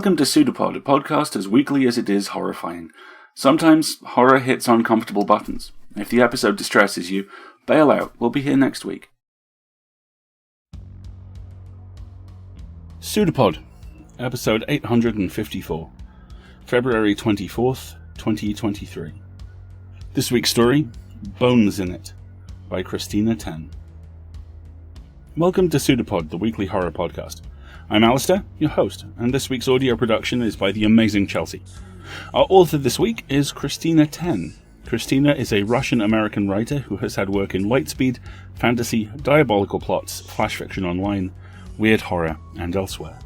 Welcome to PseudoPod, a podcast as weekly as it is horrifying. Sometimes horror hits uncomfortable buttons. If the episode distresses you, bail out. We'll be here next week. PseudoPod, episode 854, February 24th, 2023. This week's story, Bones in It, by Christina 10. Welcome to PseudoPod, the weekly horror podcast. I'm Alistair, your host, and this week's audio production is by the amazing Chelsea. Our author this week is Christina 10. Christina is a Russian-American writer who has had work in Lightspeed, fantasy, diabolical plots, flash fiction online, weird horror, and elsewhere.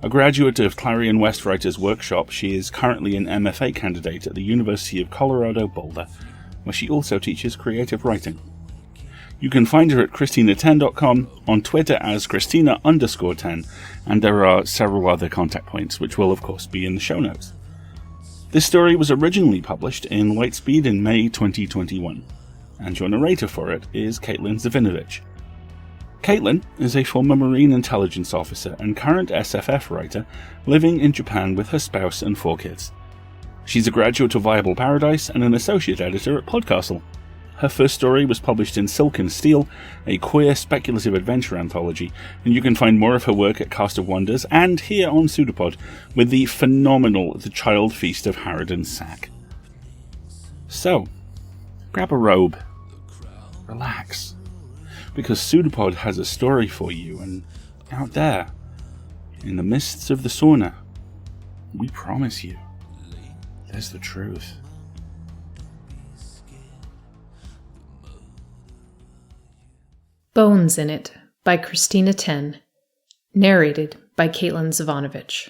A graduate of Clarion West Writers Workshop, she is currently an MFA candidate at the University of Colorado Boulder, where she also teaches creative writing. You can find her at Christina10.com, on Twitter as Christina_10, and there are several other contact points, which will of course be in the show notes. This story was originally published in Lightspeed in May 2021, and your narrator for it is Caitlin Zavinovich. Caitlin is a former Marine intelligence officer and current SFF writer living in Japan with her spouse and 4 kids. She's a graduate of Viable Paradise and an associate editor at Podcastle. Her first story was published in Silk and Steel, a queer speculative adventure anthology, and you can find more of her work at Cast of Wonders and here on PseudoPod with the phenomenal The Child Feast of Harridan Sack. So, grab a robe, relax, because PseudoPod has a story for you, and out there, in the mists of the sauna, we promise you, there's the truth. Bones in It by Christina 10, narrated by Caitlin Zavinovich.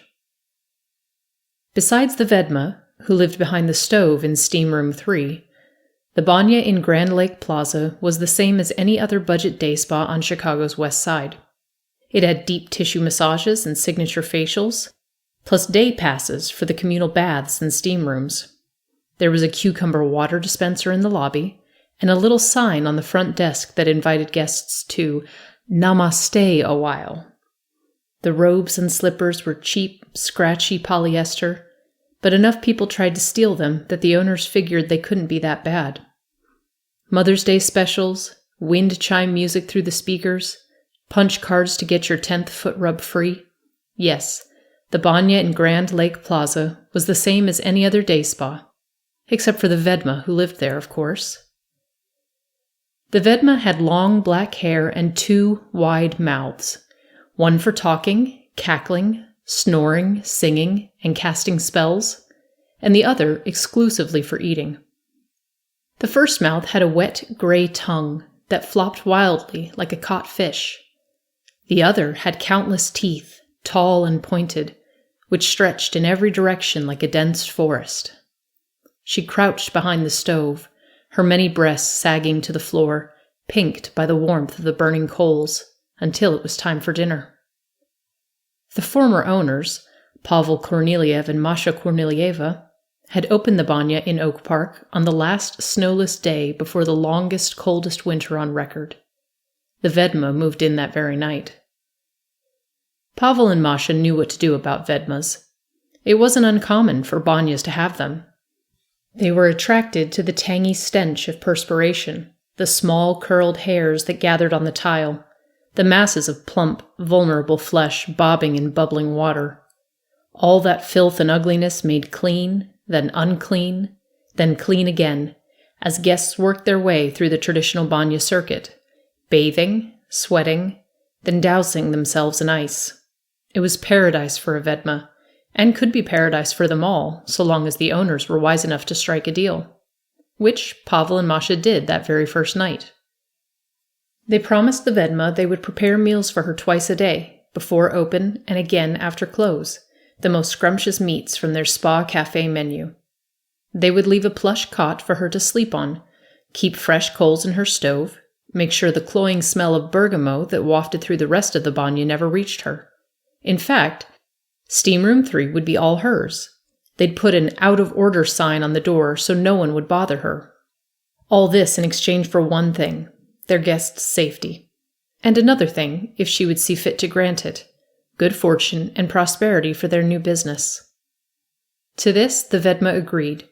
Besides the Vedma, who lived behind the stove in Steam Room 3, the Banya in Grand Lake Plaza was the same as any other budget day spa on Chicago's west side. It had deep tissue massages and signature facials, plus day passes for the communal baths and steam rooms. There was a cucumber water dispenser in the lobby, and a little sign on the front desk that invited guests to namaste a while. The robes and slippers were cheap, scratchy polyester, but enough people tried to steal them that the owners figured they couldn't be that bad. Mother's Day specials, wind chime music through the speakers, punch cards to get your 10th foot rub free. Yes, the Banya in Grand Lake Plaza was the same as any other day spa, except for the Vedma who lived there, of course. The Vedma had long black hair and 2 wide mouths, one for talking, cackling, snoring, singing, and casting spells, and the other exclusively for eating. The first mouth had a wet gray tongue that flopped wildly like a caught fish. The other had countless teeth, tall and pointed, which stretched in every direction like a dense forest. She crouched behind the stove, her many breasts sagging to the floor, pinked by the warmth of the burning coals, until it was time for dinner. The former owners, Pavel Korneliev and Masha Kornelieva, had opened the Banya in Oak Park on the last snowless day before the longest, coldest winter on record. The Vedma moved in that very night. Pavel and Masha knew what to do about Vedmas. It wasn't uncommon for Banyas to have them. They were attracted to the tangy stench of perspiration, the small curled hairs that gathered on the tile, the masses of plump, vulnerable flesh bobbing in bubbling water. All that filth and ugliness made clean, then unclean, then clean again, as guests worked their way through the traditional Banya circuit, bathing, sweating, then dousing themselves in ice. It was paradise for a Vedma, and could be paradise for them all, so long as the owners were wise enough to strike a deal, which Pavel and Masha did that very first night. They promised the Vedma they would prepare meals for her twice a day, before open and again after close, the most scrumptious meats from their spa cafe menu. They would leave a plush cot for her to sleep on, keep fresh coals in her stove, make sure the cloying smell of bergamot that wafted through the rest of the Banya never reached her. In fact, Steam Room 3 would be all hers. They'd put an out-of-order sign on the door so no one would bother her. All this in exchange for one thing, their guest's safety. And another thing, if she would see fit to grant it, good fortune, and prosperity for their new business. To this, the Vedma agreed,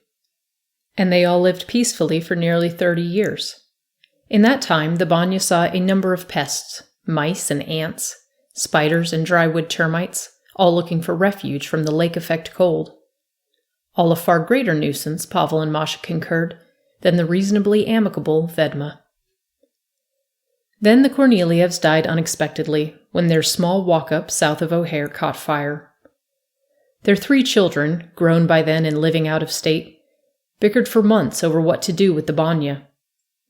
and they all lived peacefully for nearly 30 years. In that time, the Banya saw a number of pests, mice and ants, spiders and drywood termites, all looking for refuge from the lake-effect cold. All a far greater nuisance, Pavel and Masha concurred, than the reasonably amicable Vedma. Then the Kornelievs died unexpectedly when their small walk-up south of O'Hare caught fire. Their 3 children, grown by then and living out of state, bickered for months over what to do with the Banya.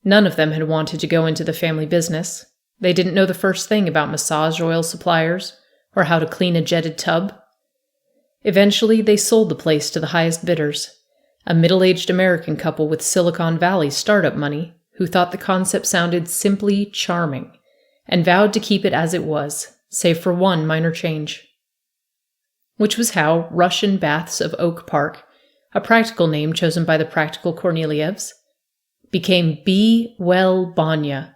None of them had wanted to go into the family business. They didn't know the first thing about massage oil suppliers or how to clean a jetted tub. Eventually, they sold the place to the highest bidders, a middle-aged American couple with Silicon Valley startup money who thought the concept sounded simply charming and vowed to keep it as it was, save for one minor change. Which was how Russian Baths of Oak Park, a practical name chosen by the practical Kornelievs, became Be Well Banya,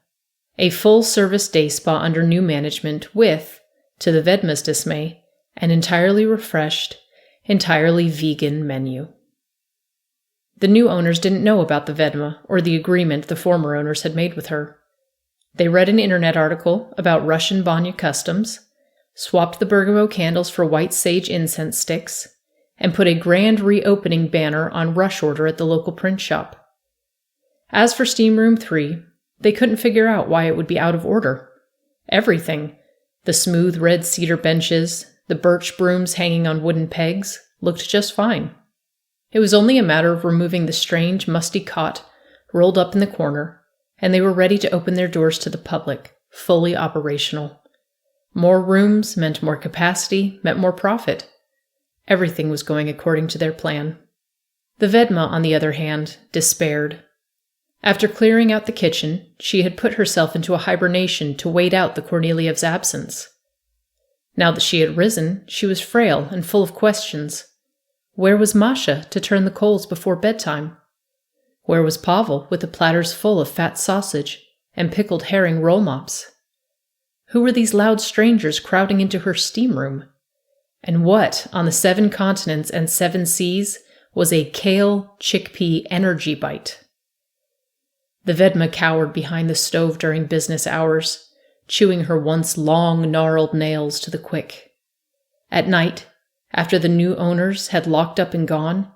a full-service day spa under new management with, to the Vedma's dismay, an entirely refreshed, entirely vegan menu. The new owners didn't know about the Vedma or the agreement the former owners had made with her. They read an internet article about Russian Banya customs, swapped the bergamot candles for white sage incense sticks, and put a grand reopening banner on rush order at the local print shop. As for Steam Room 3, they couldn't figure out why it would be out of order. Everything, the smooth red cedar benches, the birch brooms hanging on wooden pegs, looked just fine. It was only a matter of removing the strange, musty cot rolled up in the corner, and they were ready to open their doors to the public, fully operational. More rooms meant more capacity, meant more profit. Everything was going according to their plan. The Vedma, on the other hand, despaired. After clearing out the kitchen, she had put herself into a hibernation to wait out the Kornelievs' absence. Now that she had risen, she was frail and full of questions. Where was Masha to turn the coals before bedtime? Where was Pavel with the platters full of fat sausage and pickled herring roll mops? Who were these loud strangers crowding into her steam room? And what, on the 7 continents and 7 seas, was a kale chickpea energy bite? The Vedma cowered behind the stove during business hours, chewing her once long, gnarled nails to the quick. At night, after the new owners had locked up and gone,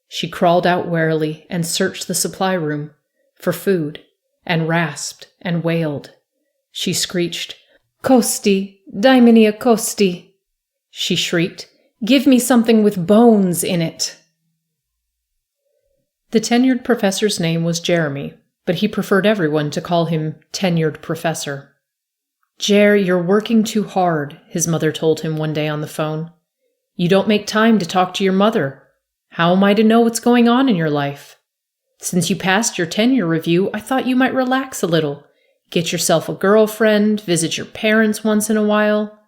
she crawled out warily and searched the supply room for food, and rasped and wailed. She screeched, "Kosti, daj meni a kosti." She shrieked, "Give me something with bones in it." The tenured professor's name was Jeremy, but he preferred everyone to call him Tenured Professor. "Jer, you're working too hard," his mother told him one day on the phone. "You don't make time to talk to your mother. How am I to know what's going on in your life? Since you passed your tenure review, I thought you might relax a little. Get yourself a girlfriend, visit your parents once in a while."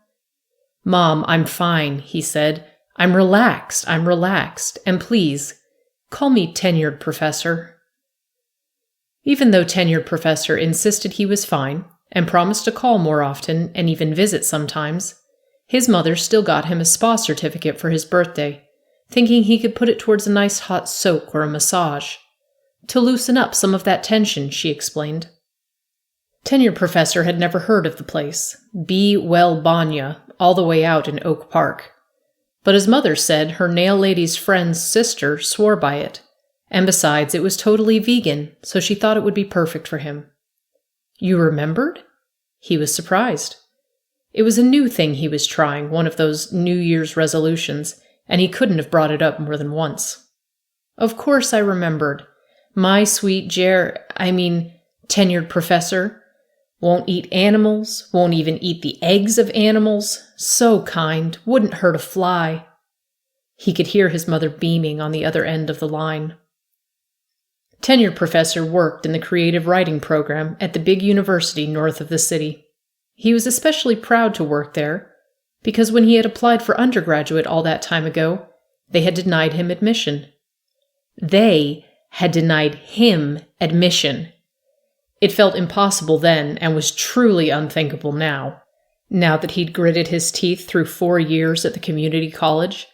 "Mom, I'm fine," he said. I'm relaxed, and please, call me Tenured Professor." Even though Tenured Professor insisted he was fine, and promised to call more often and even visit sometimes, his mother still got him a spa certificate for his birthday, thinking he could put it towards a nice hot soak or a massage. To loosen up some of that tension, she explained. Tenured Professor had never heard of the place, Be Well Banya, all the way out in Oak Park. But his mother said her nail lady's friend's sister swore by it, and besides, it was totally vegan, so she thought it would be perfect for him. "You remembered?" He was surprised. It was a new thing he was trying, one of those New Year's resolutions, and he couldn't have brought it up more than once. "Of course I remembered. My sweet Tenured Professor. Won't eat animals, won't even eat the eggs of animals. So kind, wouldn't hurt a fly." He could hear his mother beaming on the other end of the line. Tenured Professor worked in the creative writing program at the big university north of the city. He was especially proud to work there, because when he had applied for undergraduate all that time ago, they had denied him admission. They had denied him admission. It felt impossible then and was truly unthinkable now. Now that he'd gritted his teeth through 4 years at the community college,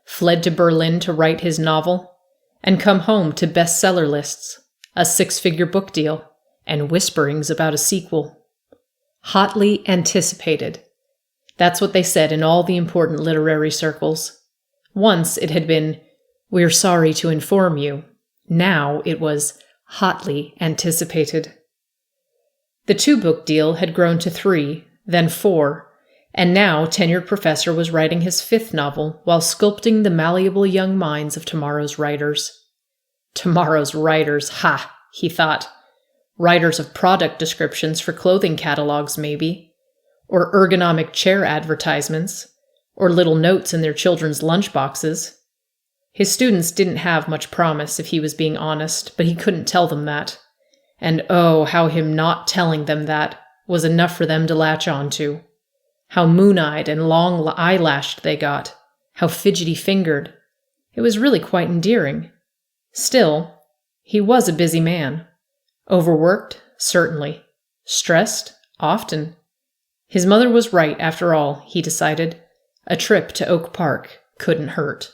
fled to Berlin to write his novel, and come home to bestseller lists, a 6-figure book deal, and whisperings about a sequel. Hotly anticipated. That's what they said in all the important literary circles. Once it had been, "We're sorry to inform you." Now it was hotly anticipated. The 2-book deal had grown to 3, then 4, and now tenured professor was writing his 5th novel while sculpting the malleable young minds of tomorrow's writers. Tomorrow's writers, ha, he thought. Writers of product descriptions for clothing catalogs, maybe, or ergonomic chair advertisements, or little notes in their children's lunchboxes. His students didn't have much promise, if he was being honest, but he couldn't tell them that. And oh, how him not telling them that was enough for them to latch on to. How moon-eyed and long eyelashed they got. How fidgety-fingered. It was really quite endearing. Still, he was a busy man. Overworked, certainly. Stressed, often. His mother was right, after all, he decided. A trip to Oak Park couldn't hurt.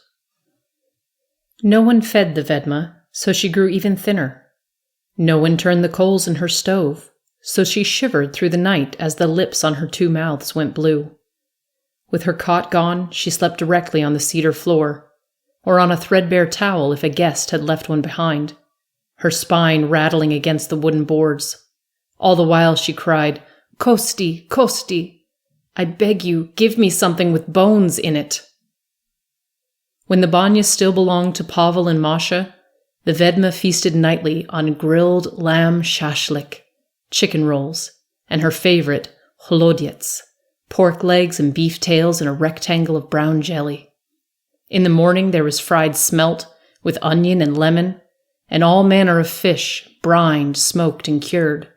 No one fed the Vedma, so she grew even thinner. No one turned the coals in her stove, so she shivered through the night as the lips on her 2 mouths went blue. With her cot gone, she slept directly on the cedar floor, or on a threadbare towel if a guest had left one behind, her spine rattling against the wooden boards. All the while she cried, "Kosti, Kosti! I beg you, give me something with bones in it." When the banya still belonged to Pavel and Masha, the Vedma feasted nightly on grilled lamb shashlik, chicken rolls, and her favorite, chlodyets, pork legs and beef tails in a rectangle of brown jelly. In the morning there was fried smelt with onion and lemon, and all manner of fish, brined, smoked, and cured.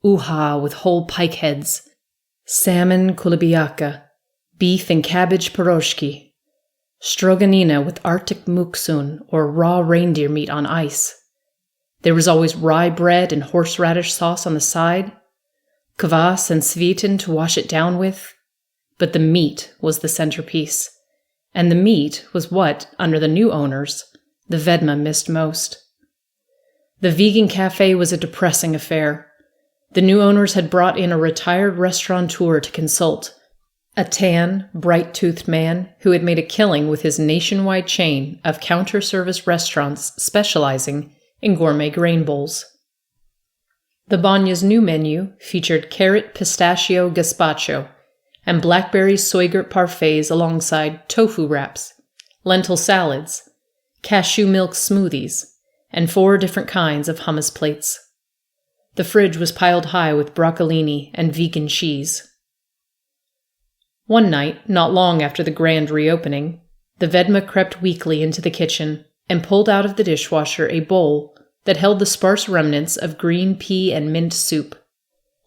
Uha with whole pike heads, salmon kulibiaka, beef and cabbage piroshki, stroganina with Arctic muksun or raw reindeer meat on ice. There was always rye bread and horseradish sauce on the side, kvass and svitin to wash it down with. But the meat was the centerpiece, and the meat was what, under the new owners, the Vedma missed most. The vegan cafe was a depressing affair. The new owners had brought in a retired restaurateur to consult, a tan, bright-toothed man who had made a killing with his nationwide chain of counter-service restaurants specializing in gourmet grain bowls. The banya's new menu featured carrot pistachio gazpacho and blackberry soygurt parfaits alongside tofu wraps, lentil salads, cashew milk smoothies, and 4 different kinds of hummus plates. The fridge was piled high with broccolini and vegan cheese. One night, not long after the grand reopening, the Vedma crept weakly into the kitchen and pulled out of the dishwasher a bowl that held the sparse remnants of green pea and mint soup.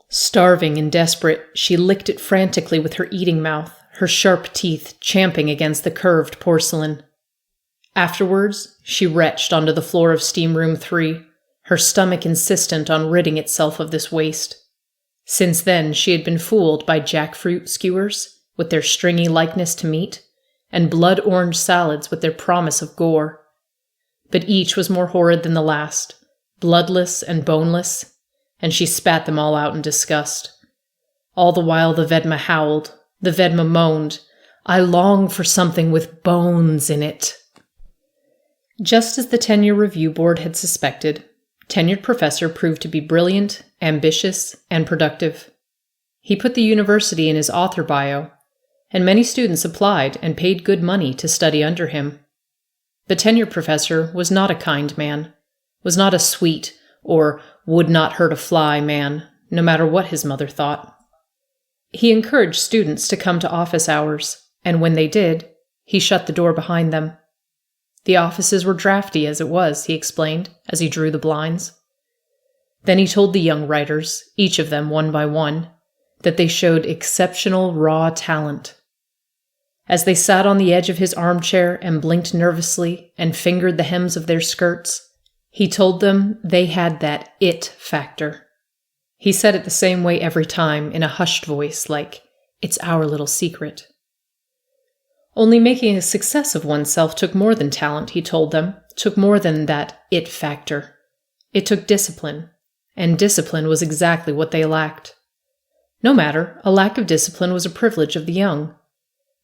Starving and desperate, she licked it frantically with her eating mouth, her sharp teeth champing against the curved porcelain. Afterwards, she retched onto the floor of Steam Room 3, her stomach insistent on ridding itself of this waste. Since then, she had been fooled by jackfruit skewers, with their stringy likeness to meat, and blood-orange salads with their promise of gore. But each was more horrid than the last, bloodless and boneless, and she spat them all out in disgust. All the while the Vedma howled, the Vedma moaned, "I long for something with bones in it." Just as the tenure review board had suspected, tenured professor proved to be brilliant, ambitious, and productive. He put the university in his author bio, and many students applied and paid good money to study under him. The tenured professor was not a kind man, was not a sweet or would not hurt a fly man, no matter what his mother thought. He encouraged students to come to office hours, and when they did, he shut the door behind them. The offices were drafty as it was, he explained, as he drew the blinds. Then he told the young writers, each of them one by one, that they showed exceptional raw talent. As they sat on the edge of his armchair and blinked nervously and fingered the hems of their skirts, he told them they had that it factor. He said it the same way every time, in a hushed voice, like, It's our little secret. Only making a success of oneself took more than talent, he told them, took more than that it factor. It took discipline, and discipline was exactly what they lacked. No matter, a lack of discipline was a privilege of the young.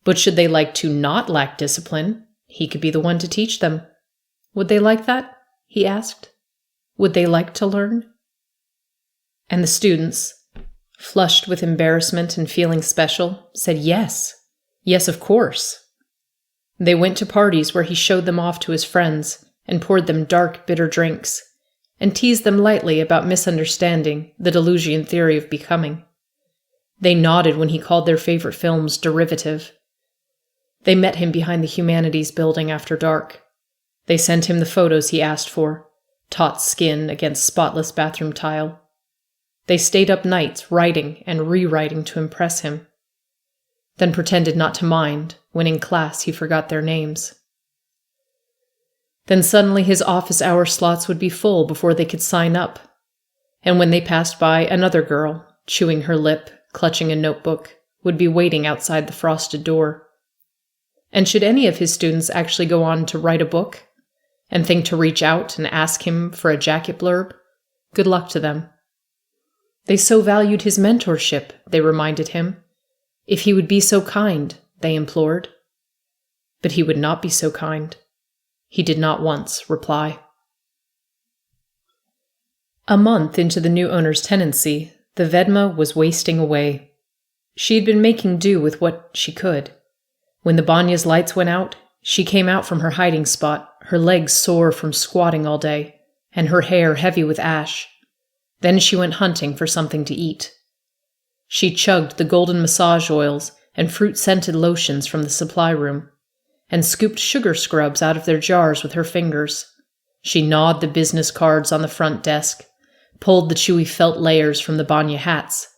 But should they like to not lack discipline, he could be the one to teach them. Would they like that? He asked. Would they like to learn? And the students, flushed with embarrassment and feeling special, said yes. Yes, of course. They went to parties where he showed them off to his friends and poured them dark, bitter drinks, and teased them lightly about misunderstanding the Deleuzian theory of becoming. They nodded when he called their favorite films derivative. They met him behind the Humanities building after dark. They sent him the photos he asked for, taut skin against spotless bathroom tile. They stayed up nights writing and rewriting to impress him, then pretended not to mind when in class he forgot their names. Then suddenly his office hour slots would be full before they could sign up, and when they passed by, another girl, chewing her lip, clutching a notebook, would be waiting outside the frosted door. And should any of his students actually go on to write a book, and think to reach out and ask him for a jacket blurb, good luck to them. They so valued his mentorship, they reminded him. If he would be so kind, they implored. But he would not be so kind. He did not once reply. A month into the new owner's tenancy, the Vedma was wasting away. She had been making do with what she could. When the Banya's lights went out, she came out from her hiding spot, her legs sore from squatting all day, and her hair heavy with ash. Then she went hunting for something to eat. She chugged the golden massage oils and fruit-scented lotions from the supply room, and scooped sugar scrubs out of their jars with her fingers. She gnawed the business cards on the front desk, pulled the chewy felt layers from the Banya hats.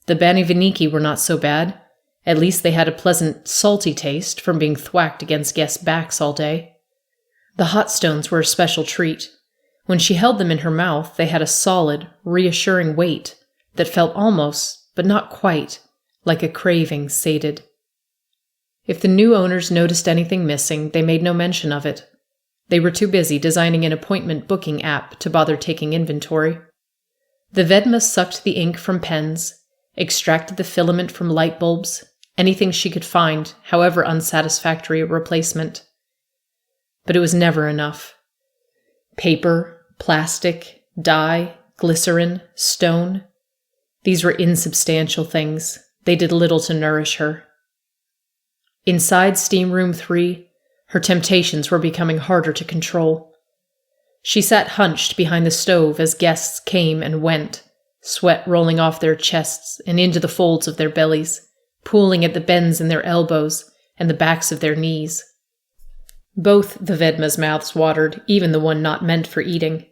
The Bani Vaniki were not so bad. At least they had a pleasant, salty taste from being thwacked against guests' backs all day. The hot stones were a special treat. When she held them in her mouth, they had a solid, reassuring weight that felt almost, but not quite, like a craving sated. If the new owners noticed anything missing, they made no mention of it. They were too busy designing an appointment booking app to bother taking inventory. The Vedma sucked the ink from pens, extracted the filament from light bulbs, anything she could find, however unsatisfactory a replacement. But it was never enough. Paper, plastic, dye, glycerin, stone. These were insubstantial things. They did little to nourish her. Inside Steam Room 3, her temptations were becoming harder to control. She sat hunched behind the stove as guests came and went, sweat rolling off their chests and into the folds of their bellies, pooling at the bends in their elbows and the backs of their knees. Both the Vedma's mouths watered, even the one not meant for eating.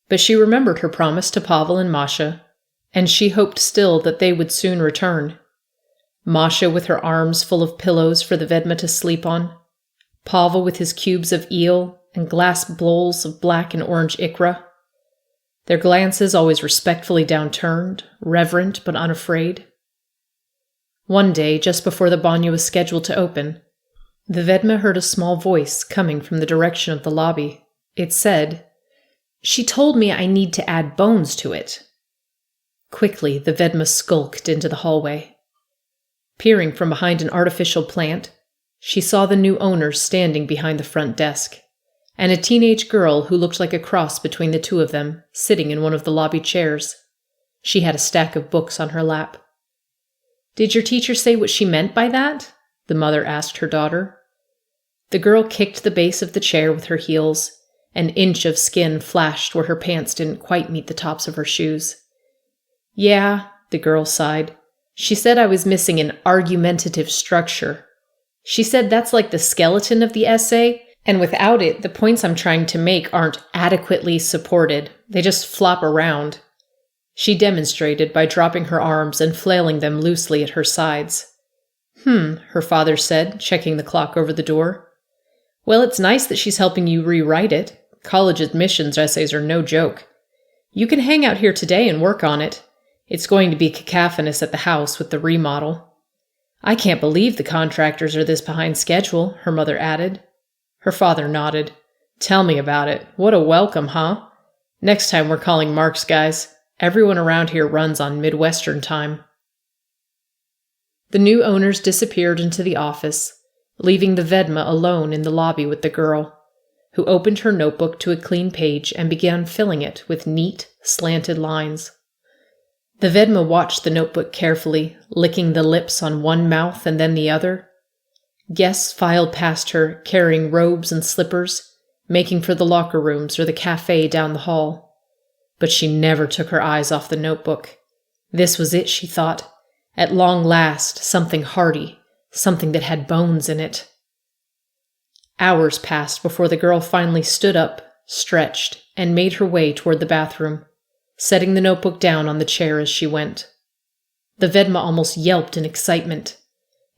But she remembered her promise to Pavel and Masha, and she hoped still that they would soon return. Masha with her arms full of pillows for the Vedma to sleep on, Pavel with his cubes of eel and glass bowls of black and orange ikra. Their glances always respectfully downturned, reverent but unafraid. One day, just before the Banya was scheduled to open, the Vedma heard a small voice coming from the direction of the lobby. It said, "She told me I need to add bones to it." Quickly, the Vedma skulked into the hallway. Peering from behind an artificial plant, she saw the new owners standing behind the front desk, and a teenage girl who looked like a cross between the two of them, sitting in one of the lobby chairs. She had a stack of books on her lap. "Did your teacher say what she meant by that?" the mother asked her daughter. The girl kicked the base of the chair with her heels. An inch of skin flashed where her pants didn't quite meet the tops of her shoes. "Yeah," the girl sighed. "She said I was missing an argumentative structure. She said that's like the skeleton of the essay, and without it, the points I'm trying to make aren't adequately supported. They just flop around." She demonstrated by dropping her arms and flailing them loosely at her sides. Her father said, checking the clock over the door. "Well, it's nice that she's helping you rewrite it. College admissions essays are no joke. You can hang out here today and work on it. It's going to be cacophonous at the house with the remodel. I can't believe the contractors are this behind schedule, her mother added. Her father nodded. Tell me about it. What a welcome, huh? Next time we're calling Marks, guys. Everyone around here runs on Midwestern time. The new owners disappeared into the office, leaving the Vedma alone in the lobby with the girl, who opened her notebook to a clean page and began filling it with neat, slanted lines. The Vedma watched the notebook carefully, licking the lips on one mouth and then the other. Guests filed past her, carrying robes and slippers, making for the locker rooms or the cafe down the hall. But she never took her eyes off the notebook. This was it, she thought. At long last, something hearty, something that had bones in it. Hours passed before the girl finally stood up, stretched, and made her way toward the bathroom, setting the notebook down on the chair as she went. The Vedma almost yelped in excitement.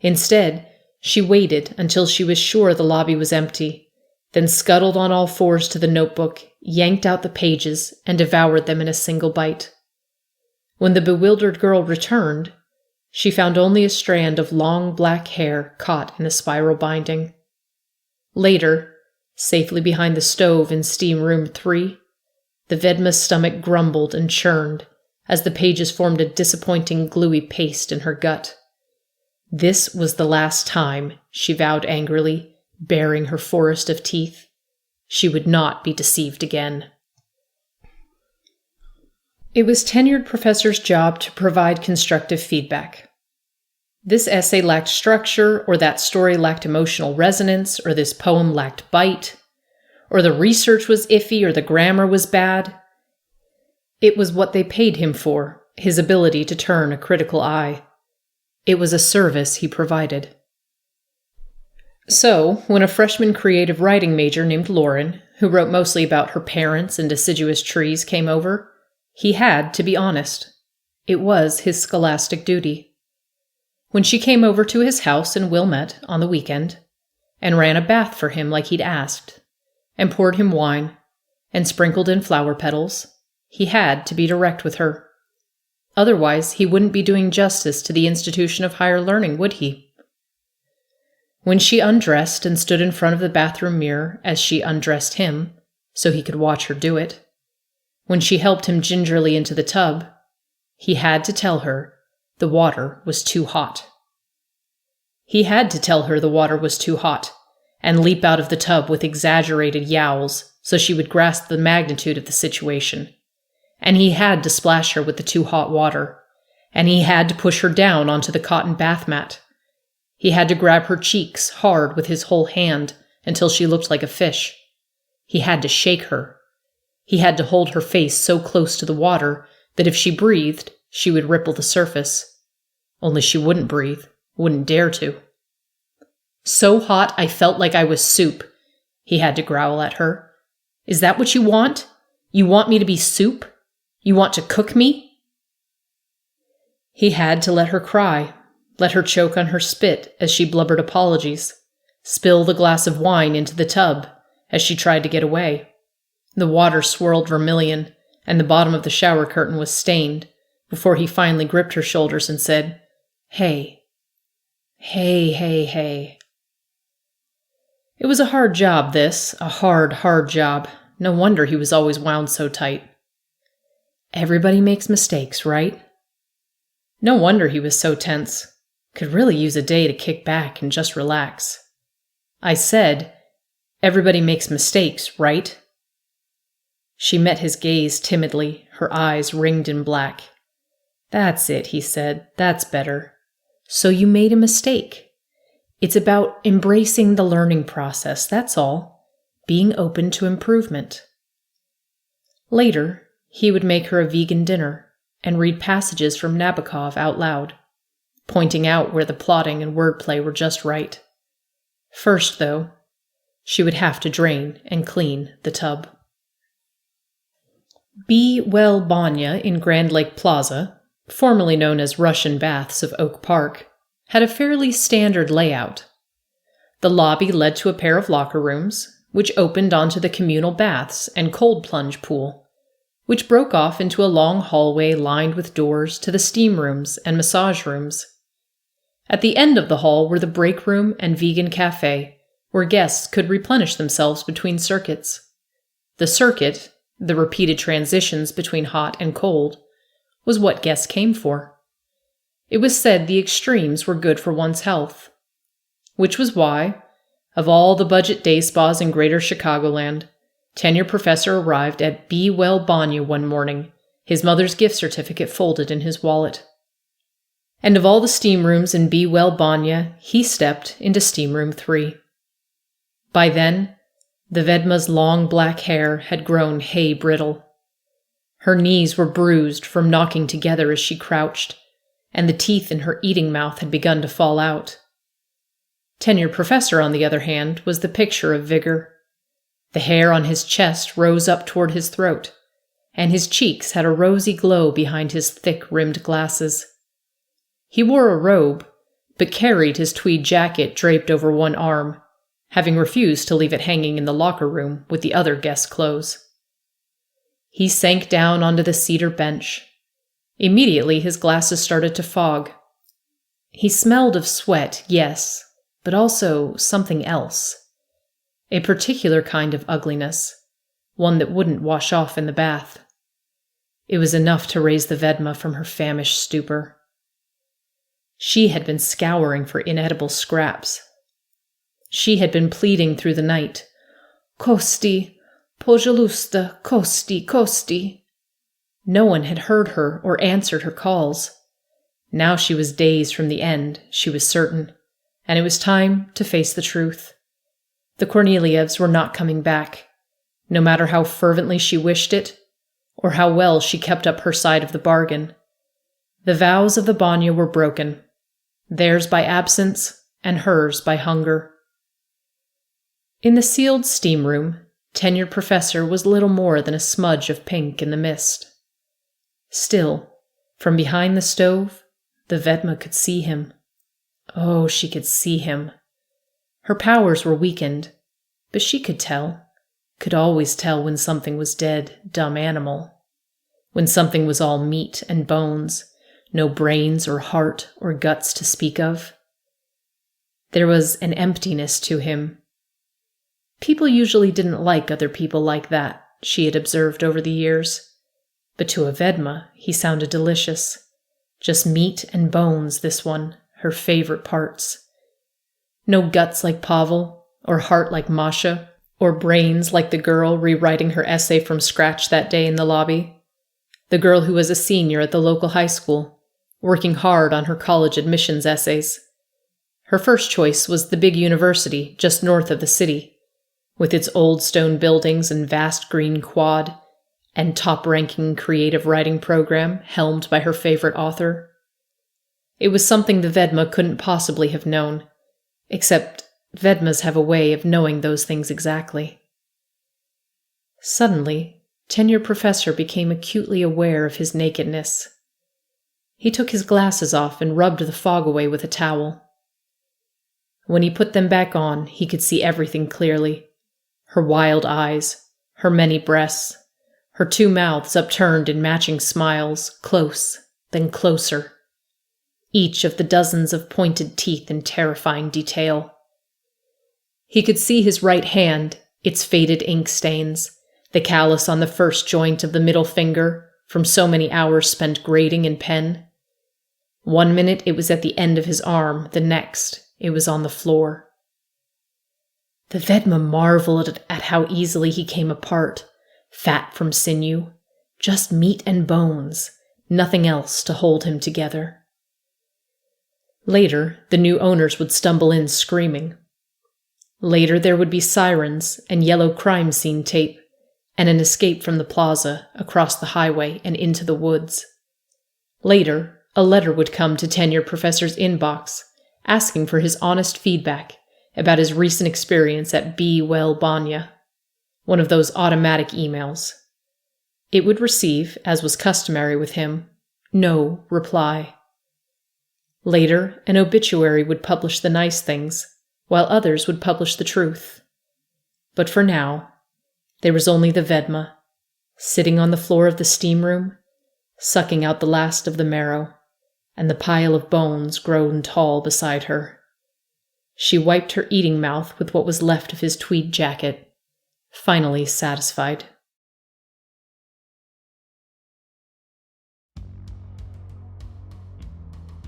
Instead, she waited until she was sure the lobby was empty, then scuttled on all fours to the notebook, yanked out the pages, and devoured them in a single bite. When the bewildered girl returned, she found only a strand of long black hair caught in a spiral binding. Later, safely behind the stove in steam room 3, the Vedma's stomach grumbled and churned as the pages formed a disappointing gluey paste in her gut. This was the last time, she vowed angrily, baring her forest of teeth. She would not be deceived again. It was tenured professor's job to provide constructive feedback. This essay lacked structure, or that story lacked emotional resonance, or this poem lacked bite, or the research was iffy, or the grammar was bad. It was what they paid him for, his ability to turn a critical eye. It was a service he provided. So, when a freshman creative writing major named Lauren, who wrote mostly about her parents and deciduous trees, came over, he had to be honest. It was his scholastic duty. When she came over to his house in Wilmette on the weekend, and ran a bath for him like he'd asked, and poured him wine, and sprinkled in flower petals, he had to be direct with her. Otherwise, he wouldn't be doing justice to the institution of higher learning, would he? When she undressed and stood in front of the bathroom mirror as she undressed him, so he could watch her do it, when she helped him gingerly into the tub, he had to tell her the water was too hot. He had to tell her the water was too hot, and leap out of the tub with exaggerated yowls so she would grasp the magnitude of the situation. And he had to splash her with the too hot water, and he had to push her down onto the cotton bath mat. He had to grab her cheeks hard with his whole hand until she looked like a fish. He had to shake her. He had to hold her face so close to the water that if she breathed, she would ripple the surface. Only she wouldn't breathe, wouldn't dare to. So hot I felt like I was soup, he had to growl at her. Is that what you want? You want me to be soup? You want to cook me? He had to let her cry, let her choke on her spit as she blubbered apologies, spill the glass of wine into the tub as she tried to get away. The water swirled vermilion, and the bottom of the shower curtain was stained, before he finally gripped her shoulders and said, Hey. Hey, hey, hey. It was a hard job, this, a hard, hard job. No wonder he was always wound so tight. Everybody makes mistakes, right? No wonder he was so tense. Could really use a day to kick back and just relax. I said, everybody makes mistakes, right? She met his gaze timidly, her eyes ringed in black. That's it, he said. That's better. So you made a mistake. It's about embracing the learning process, that's all. Being open to improvement. Later, he would make her a vegan dinner and read passages from Nabokov out loud, pointing out where the plotting and wordplay were just right. First, though, she would have to drain and clean the tub. B. Well Banya in Grand Lake Plaza, formerly known as Russian Baths of Oak Park, had a fairly standard layout. The lobby led to a pair of locker rooms, which opened onto the communal baths and cold plunge pool, which broke off into a long hallway lined with doors to the steam rooms and massage rooms. At the end of the hall were the break room and vegan cafe, where guests could replenish themselves between circuits. The circuit, the repeated transitions between hot and cold, was what guests came for. It was said the extremes were good for one's health, which was why, of all the budget day spas in Greater Chicagoland, Tenure Professor arrived at Be Well Banya one morning, his mother's gift certificate folded in his wallet. And of all the steam rooms in Be Well Banya, he stepped into Steam Room 3. By then, the Vedma's long black hair had grown hay-brittle. Her knees were bruised from knocking together as she crouched, and the teeth in her eating mouth had begun to fall out. Tenure Professor, on the other hand, was the picture of vigor. The hair on his chest rose up toward his throat, and his cheeks had a rosy glow behind his thick-rimmed glasses. He wore a robe, but carried his tweed jacket draped over one arm, having refused to leave it hanging in the locker room with the other guests' clothes. He sank down onto the cedar bench. Immediately his glasses started to fog. He smelled of sweat, yes, but also something else. A particular kind of ugliness, one that wouldn't wash off in the bath. It was enough to raise the Vedma from her famished stupor. She had been scouring for inedible scraps. She had been pleading through the night, "Kosti, pojalusta, Kosti, Kosti." No one had heard her or answered her calls. Now she was days from the end, she was certain, and it was time to face the truth. The Kornelievs were not coming back, no matter how fervently she wished it, or how well she kept up her side of the bargain. The vows of the Banya were broken, theirs by absence and hers by hunger. In the sealed steam room, Tenure Professor was little more than a smudge of pink in the mist. Still, from behind the stove, the Vedma could see him. Oh, she could see him. Her powers were weakened, but she could always tell when something was dead, dumb animal. When something was all meat and bones, no brains or heart or guts to speak of. There was an emptiness to him. People usually didn't like other people like that, she had observed over the years. But to a Vedma, he sounded delicious. Just meat and bones, this one, her favorite parts. No guts like Pavel, or heart like Masha, or brains like the girl rewriting her essay from scratch that day in the lobby. The girl who was a senior at the local high school, working hard on her college admissions essays. Her first choice was the big university just north of the city, with its old stone buildings and vast green quad, and top-ranking creative writing program helmed by her favorite author. It was something the Vedma couldn't possibly have known, except Vedmas have a way of knowing those things exactly. Suddenly, Tenure Professor became acutely aware of his nakedness. He took his glasses off and rubbed the fog away with a towel. When he put them back on, he could see everything clearly. Her wild eyes, her many breasts, her two mouths upturned in matching smiles, close, then closer. Each of the dozens of pointed teeth in terrifying detail. He could see his right hand, its faded ink stains, the callus on the first joint of the middle finger from so many hours spent grading in pen. 1 minute it was at the end of his arm, the next it was on the floor. The Vedma marveled at how easily he came apart, fat from sinew, just meat and bones, nothing else to hold him together. Later, the new owners would stumble in screaming. Later, there would be sirens and yellow crime scene tape, and an escape from the plaza, across the highway and into the woods. Later, a letter would come to Tenure Professor's inbox, asking for his honest feedback about his recent experience at Be Well Banya, one of those automatic emails. It would receive, as was customary with him, no reply. Later, an obituary would publish the nice things, while others would publish the truth. But for now, there was only the Vedma, sitting on the floor of the steam room, sucking out the last of the marrow, and the pile of bones grown tall beside her. She wiped her eating mouth with what was left of his tweed jacket, finally satisfied.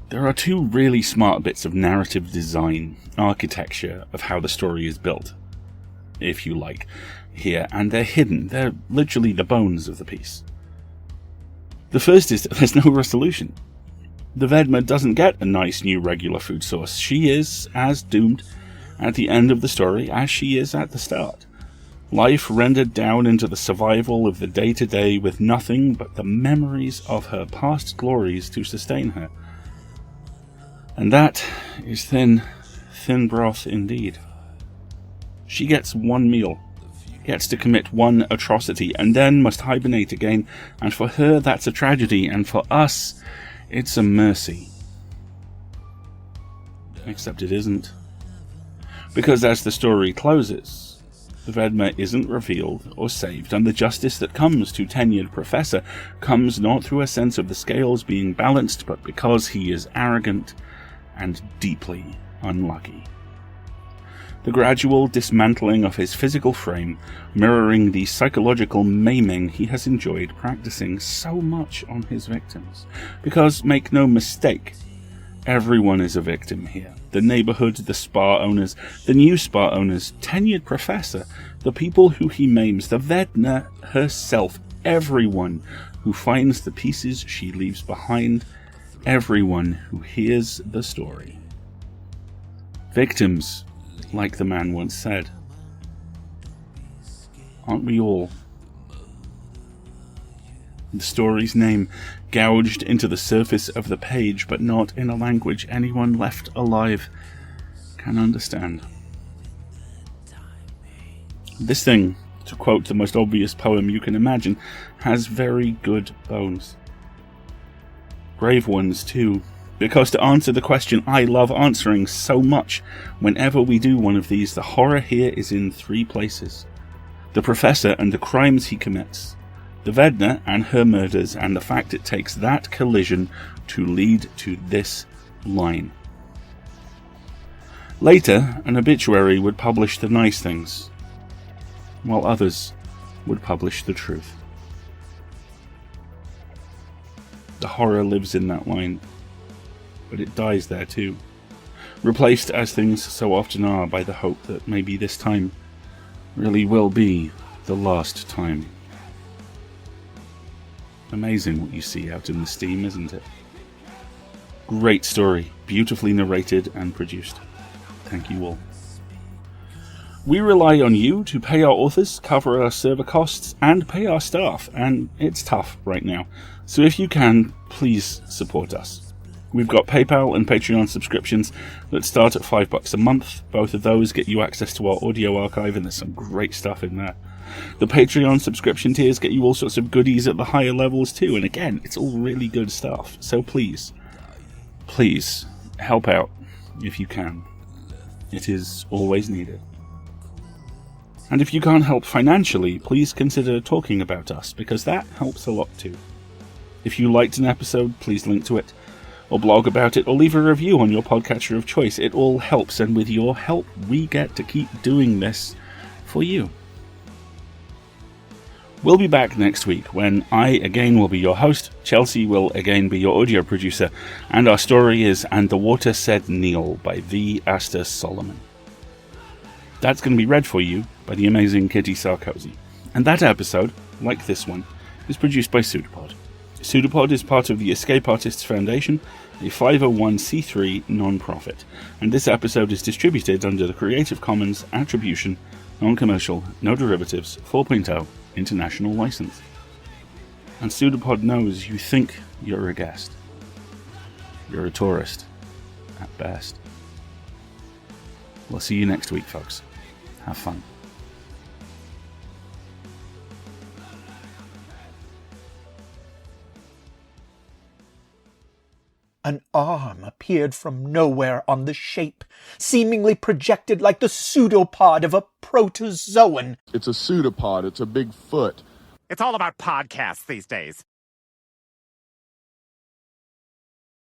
There are two really smart bits of narrative design, architecture of how the story is built, if you like, here, and they're hidden. They're literally the bones of the piece. The first is that there's no resolution. The Vedma doesn't get a nice new regular food source. She is as doomed at the end of the story as she is at the start. Life rendered down into the survival of the day-to-day with nothing but the memories of her past glories to sustain her. And that is thin broth indeed. She gets one meal, gets to commit one atrocity, and then must hibernate again, and for her that's a tragedy, and for us it's a mercy. Except it isn't. Because as the story closes, the Vedma isn't revealed or saved, and the justice that comes to tenured Professor comes not through a sense of the scales being balanced, but because he is arrogant and deeply unlucky. The gradual dismantling of his physical frame, mirroring the psychological maiming he has enjoyed practicing so much on his victims. Because, make no mistake, everyone is a victim here. The neighborhood, the spa owners, the new spa owners, tenured Professor, the people who he maims, the Vedna herself, everyone who finds the pieces she leaves behind, everyone who hears the story. Victims, like the man once said. Aren't we all? The story's name gouged into the surface of the page, but not in a language anyone left alive can understand. This thing, to quote the most obvious poem you can imagine, has very good bones. Brave ones, too. Because to answer the question I love answering so much whenever we do one of these, the horror here is in three places. The Professor and the crimes he commits. The Vedna and her murders, and the fact it takes that collision to lead to this line. Later, an obituary would publish the nice things, while others would publish the truth. The horror lives in that line, but it dies there too, replaced as things so often are by the hope that maybe this time really will be the last time. Amazing what you see out in the steam, isn't it? Great story, beautifully narrated and produced. Thank you all. We rely on you to pay our authors, cover our server costs, and pay our staff, and it's tough right now. So if you can, please support us. We've got PayPal and Patreon subscriptions that start at $5 a month. Both of those get you access to our audio archive, and there's some great stuff in there. The Patreon subscription tiers get you all sorts of goodies at the higher levels too, and again, it's all really good stuff. So please help out if you can. It is always needed. And if you can't help financially, please consider talking about us, because that helps a lot too. If you liked an episode, please link to it, or blog about it, or leave a review on your podcatcher of choice. It all helps, and with your help, we get to keep doing this for you. We'll be back next week when I again will be your host, Chelsea will again be your audio producer, and our story is And the Water Said Kneel by V. Asta Solomon. That's going to be read for you by the amazing Kitty Sarkozy. And that episode, like this one, is produced by PseudoPod. PseudoPod is part of the Escape Artists Foundation, a 501c3 non-profit, and this episode is distributed under the Creative Commons Attribution, Non-Commercial, No Derivatives 4.0 International License. And PseudoPod knows you think you're a guest. You're a tourist, at best. We'll see you next week, folks. Have fun. An arm appeared from nowhere on the shape, seemingly projected like the pseudopod of a protozoan. It's a pseudopod. It's a big foot. It's all about podcasts these days.